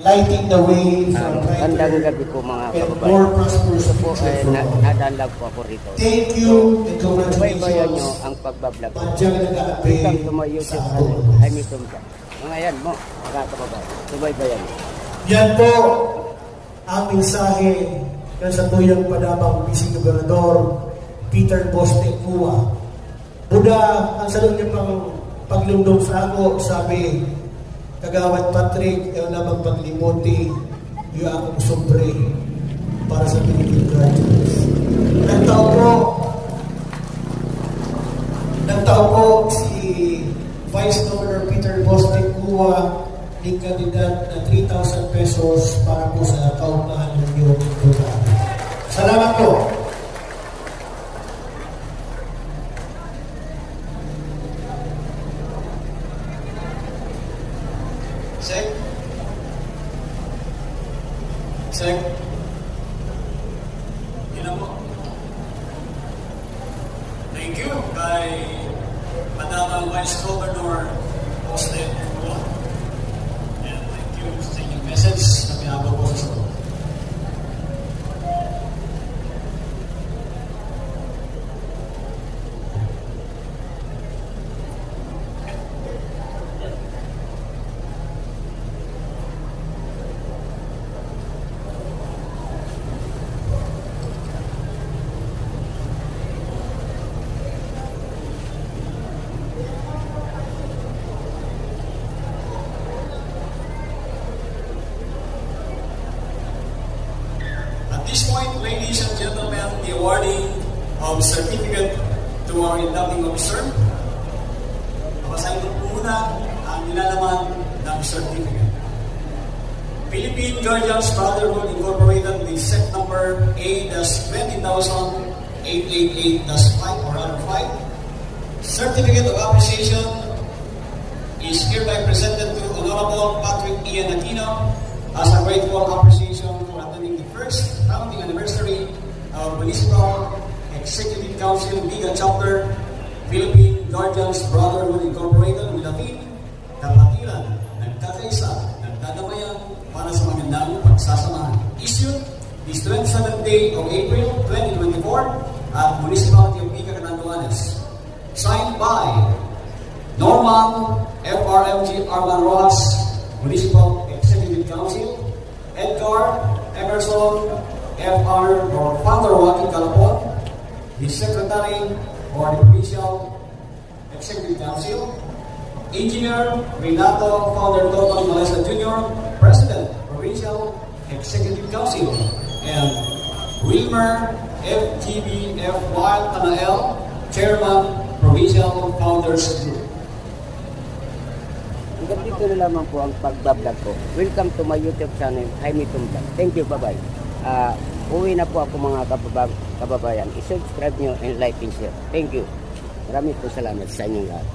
lighting the way for Gandang brighter gabi po mga and kababayan. more prosperous Ito po future ay for all. nadaan po ako rito. Thank you and Subaybayan nyo congratulations. ang pagbablog. Padyang nag-aapi Welcome to my sa YouTube ato. channel. Jaime Tumca. Mga yan mo, mga kababayan. Subaybayan nyo. Yan po ang mensahe ng sa tuyang Padabang Bisig Gobernador Peter Boste Cua. Buda ang salong niya pang paglumdum sa ako, sabi Kagawad Patrick, ayaw namang paglimuti yung akong sobre para sa Philippine graduates. Nagtao po si Vice Governor Peter Boste Cua ng kandidat na 3,000 pesos para po sa kaunahan ng iyong programa. Salamat po. Sek. Yun na po. Thank you kay Madamang Vice Governor Boste Cua. And thank you sa inyong message na pinagawa po sa school. At this point, ladies and gentlemen, the awarding of certificate to our inducting officer. Babasahin ko po muna ang nilalaman ng certificate. Philippine Guardians Brotherhood Incorporated with set number A-20,888-5 or other 5. Certificate of appreciation is hereby presented to Honorable Patrick Ian Aquino as a grateful appreciation for attending the first founding anniversary of Municipal Executive Council Liga Chapter Philippine Guardians Brotherhood Incorporated with a theme, Kapatiran, Nagkakaisa, Nagdadamayan para sa magandang pagsasamahan. Issued this 27th day of April 2024 at Municipality of Ica, Catanduanes. Signed by Norman FRMG Arman Rojas, Municipal Executive Council, Edgar Emerson FR or Father Joaquin Calapon, the Secretary or the Provincial Executive Council, Engineer Renato Founder Toton Malesa Jr., President, Provincial Executive Council, and Wilmer FGBF Wild Tanael, Chairman, Provincial Founders Group. Hanggang dito na lamang po ang pagbablog ko. Welcome to my YouTube channel, Jaime Tumca. Thank you, bye-bye. Uwi na po ako mga kababayan. I-subscribe nyo and like and share. Thank you. Maraming po salamat sa inyong lahat.